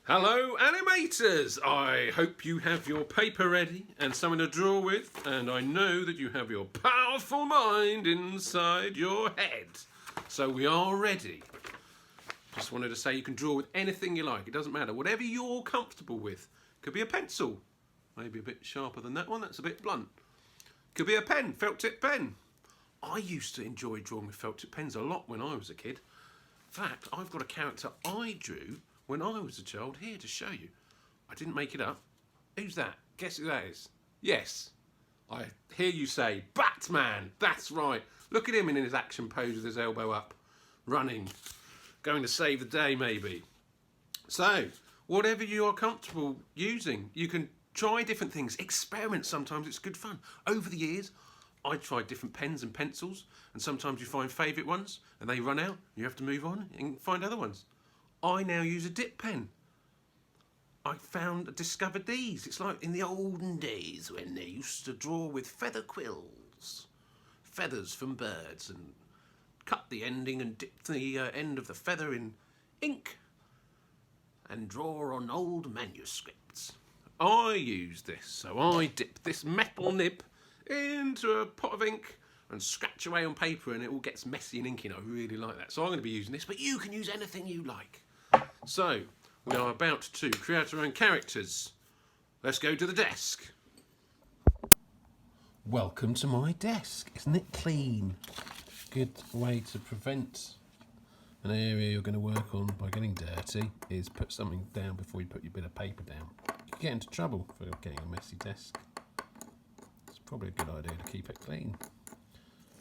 Hello animators! I hope you have your paper ready and something to draw with, and I know that you have your powerful mind inside your head. So we are ready. Just wanted to say you can draw with anything you like, it doesn't matter, whatever you're comfortable with. Could be a pencil, maybe a bit sharper than that one, that's a bit blunt. Could be a pen, felt tip pen. I used to enjoy drawing with felt tip pens a lot when I was a kid. In fact, I've got a character I drew when I was a child here to show you. I didn't make it up. Who's that? Guess who that is? Yes, I hear you say, Batman! That's right. Look at him in his action pose with his elbow up, running, going to save the day maybe. So, whatever you are comfortable using, you can try different things, experiment sometimes, it's good fun. Over the years, I tried different pens and pencils, and sometimes you find favourite ones, and they run out, you have to move on and find other ones. I now use a dip pen. I discovered these. It's like in the olden days when they used to draw with feather quills. Feathers from birds, and cut the ending and dip the end of the feather in ink and draw on old manuscripts. I use this, so I dip this metal nib into a pot of ink and scratch away on paper and it all gets messy and inky, and I really like that. So I'm going to be using this, but you can use anything you like. So, we are about to create our own characters. Let's go to the desk. Welcome to my desk. Isn't it clean? Good way to prevent an area you're going to work on by getting dirty is put something down before you put your bit of paper down. You can get into trouble for getting a messy desk. It's probably a good idea to keep it clean.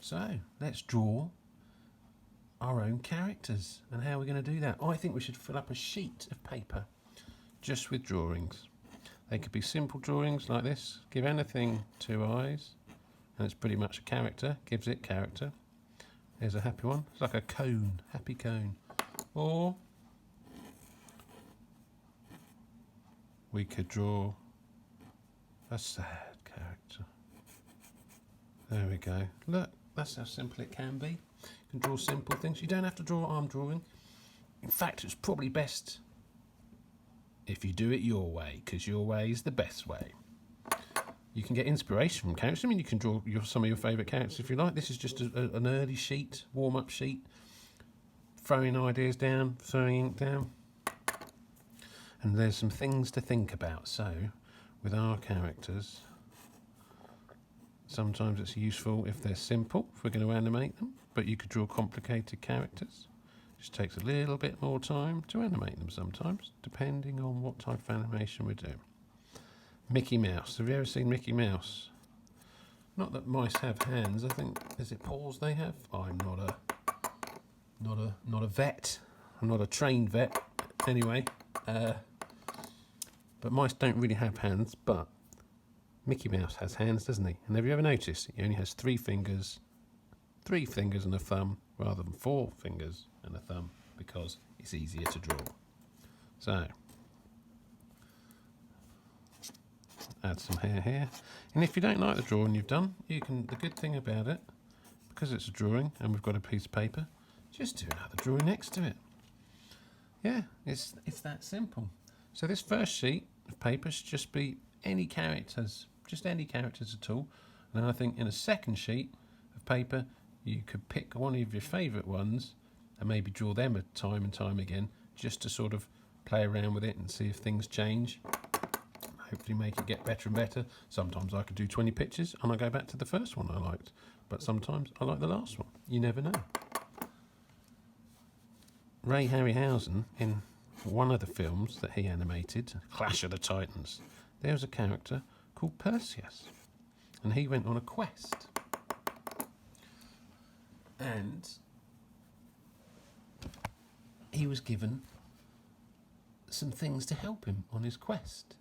So, let's draw our own characters. And how we're going to do that? I think we should fill up a sheet of paper just with drawings. They could be simple drawings like this. Give anything 2 eyes and it's pretty much a character. Gives it character. There's a happy one. It's like a cone. Happy cone. Or we could draw a sad character. There we go. Look, that's how simple it can be. You can draw simple things. You don't have to draw what I'm drawing. In fact, it's probably best if you do it your way, because your way is the best way. You can get inspiration from characters. I mean, you can draw some of your favourite characters if you like. This is just an early sheet, warm-up sheet. Throwing ideas down, throwing ink down. And there's some things to think about. So, with our characters, sometimes it's useful if they're simple, if we're going to animate them, but you could draw complicated characters. Just takes a little bit more time to animate them sometimes, depending on what type of animation we're doing. Mickey Mouse. Have you ever seen Mickey Mouse? Not that mice have hands. I think, is it paws they have? I'm not a vet. I'm not a trained vet. Anyway, but mice don't really have hands, but Mickey Mouse has hands, doesn't he? And have you ever noticed he only has 3 fingers and a thumb, rather than 4 fingers and a thumb, because it's easier to draw. So, add some hair here. And if you don't like the drawing you've done, you can. The good thing about it, because it's a drawing and we've got a piece of paper, just do another drawing next to it. Yeah, it's that simple. So this first sheet of paper should just be any characters, just any characters at all. And then I think in a second sheet of paper, you could pick one of your favourite ones and maybe draw them time and time again, just to sort of play around with it and see if things change. Hopefully make it get better and better. Sometimes I could do 20 pictures and I go back to the first one I liked, but sometimes I like the last one. You never know. Ray Harryhausen, in one of the films that he animated, Clash of the Titans, there was a character called Perseus, and he went on a quest. And he was given some things to help him on his quest.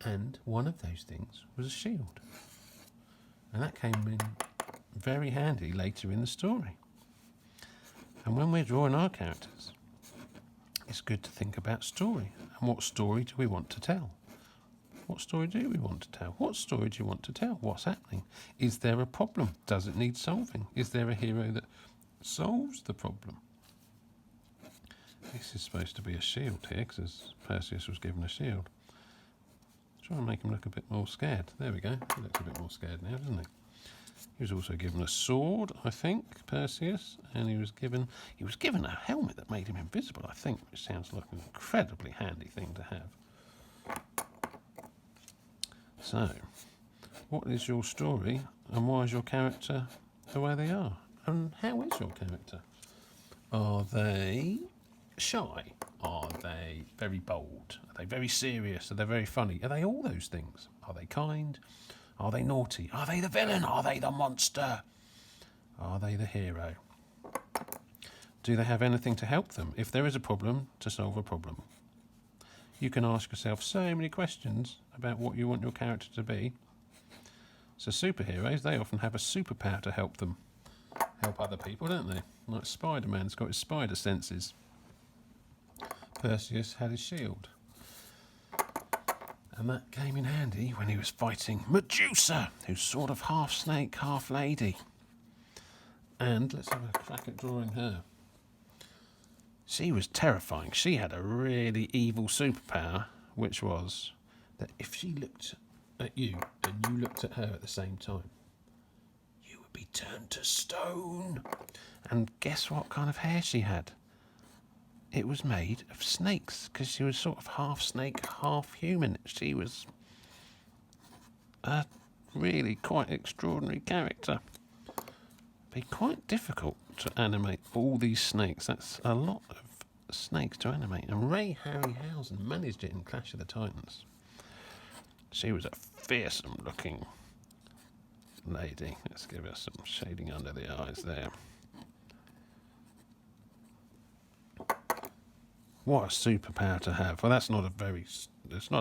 And one of those things was a shield. And that came in very handy later in the story. And when we're drawing our characters, it's good to think about story. And what story do we want to tell? What story do we want to tell? What story do you want to tell? What's happening? Is there a problem? Does it need solving? Is there a hero that solves the problem? This is supposed to be a shield here, because Perseus was given a shield. Try and make him look a bit more scared. There we go. He looks a bit more scared now, doesn't he? He was also given a sword, I think, Perseus, and he was given a helmet that made him invisible, I think, which sounds like an incredibly handy thing to have. So, what is your story, and why is your character the way they are? And how is your character? Are they shy? Are they very bold? Are they very serious? Are they very funny? Are they all those things? Are they kind? Are they naughty? Are they the villain? Are they the monster? Are they the hero? Do they have anything to help them if there is a problem, to solve a problem? You can ask yourself so many questions about what you want your character to be. So superheroes, they often have a superpower to help them. Help other people, don't they? Like Spider-Man's got his spider senses. Perseus had his shield. And that came in handy when he was fighting Medusa, who's sort of half snake, half lady. And let's have a crack at drawing her. She was terrifying. She had a really evil superpower, which was that if she looked at you and you looked at her at the same time, you would be turned to stone. And guess what kind of hair she had? It was made of snakes, because she was sort of half snake, half human. She was a really quite extraordinary character. Be quite difficult to animate all these snakes. That's a lot of snakes to animate. And Ray Harryhausen managed it in Clash of the Titans. She was a fearsome looking lady. Let's give her some shading under the eyes there. What a superpower to have. Well, it's not a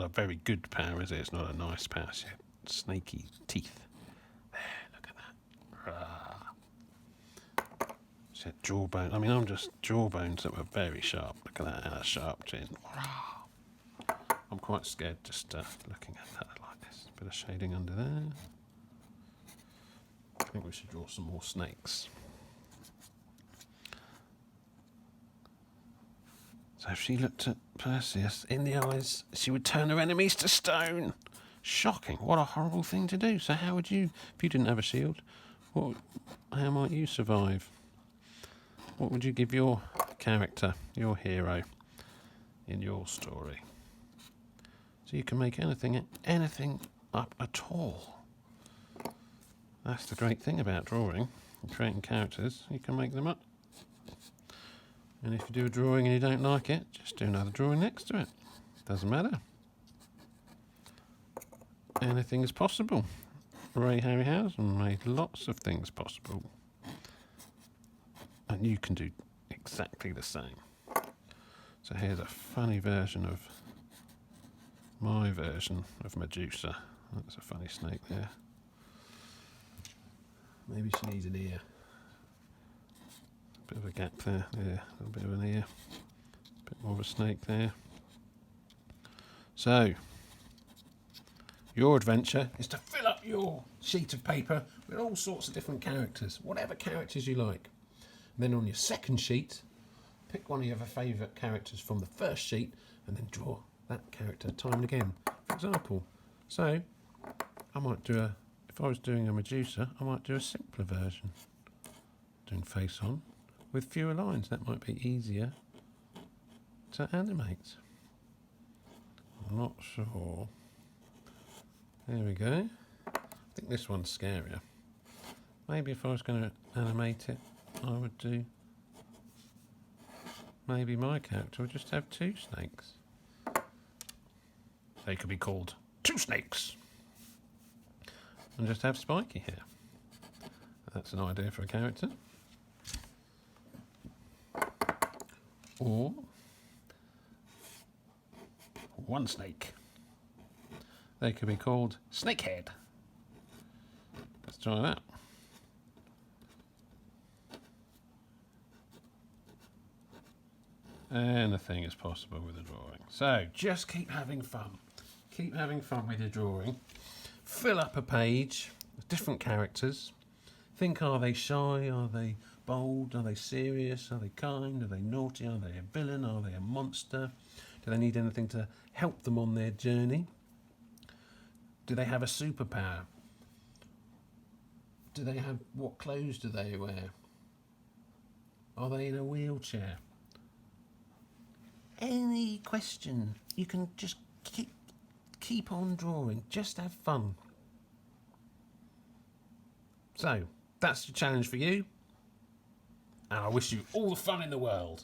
very good power, is it? It's not a nice power. She had snaky teeth. There, look at that. She had jawbone. I mean, I'm just jawbones that were very sharp. Look at that, and a sharp chin. I'm quite scared just looking at that like this. Bit of shading under there. I think we should draw some more snakes. So if she looked at Perseus in the eyes, she would turn her enemies to stone. Shocking. What a horrible thing to do. So how would you, if you didn't have a shield, how might you survive? What would you give your character, your hero, in your story? So you can make anything up at all. That's the great thing about drawing and creating characters. You can make them up. And if you do a drawing and you don't like it, just do another drawing next to it. Doesn't matter. Anything is possible. Ray Harryhausen made lots of things possible. And you can do exactly the same. So here's a funny version of my version of Medusa. That's a funny snake there. Maybe she needs an ear. Bit of a gap there, yeah, a little bit of an ear, a bit more of a snake there. So, your adventure is to fill up your sheet of paper with all sorts of different characters, whatever characters you like. And then on your second sheet, pick one of your favourite characters from the first sheet and then draw that character time and again. For example, so I might do if I was doing a Medusa, I might do a simpler version. Doing face on. With fewer lines, that might be easier to animate. I'm not sure. There we go. I think this one's scarier. Maybe if I was going to animate it, I would do... Maybe my character would just have two snakes. They could be called Two Snakes. And just have spiky hair. That's an idea for a character. Or one snake. They could be called Snakehead. Let's try that. Anything is possible with a drawing. So just keep having fun. Keep having fun with your drawing. Fill up a page with different characters. Think, are they shy? Are they bold? Are they serious? Are they kind? Are they naughty? Are they a villain? Are they a monster? Do they need anything to help them on their journey? Do they have a superpower? What clothes do they wear? Are they in a wheelchair? Any question, you can just keep on drawing. Just have fun. So, that's the challenge for you. And I wish you all the fun in the world.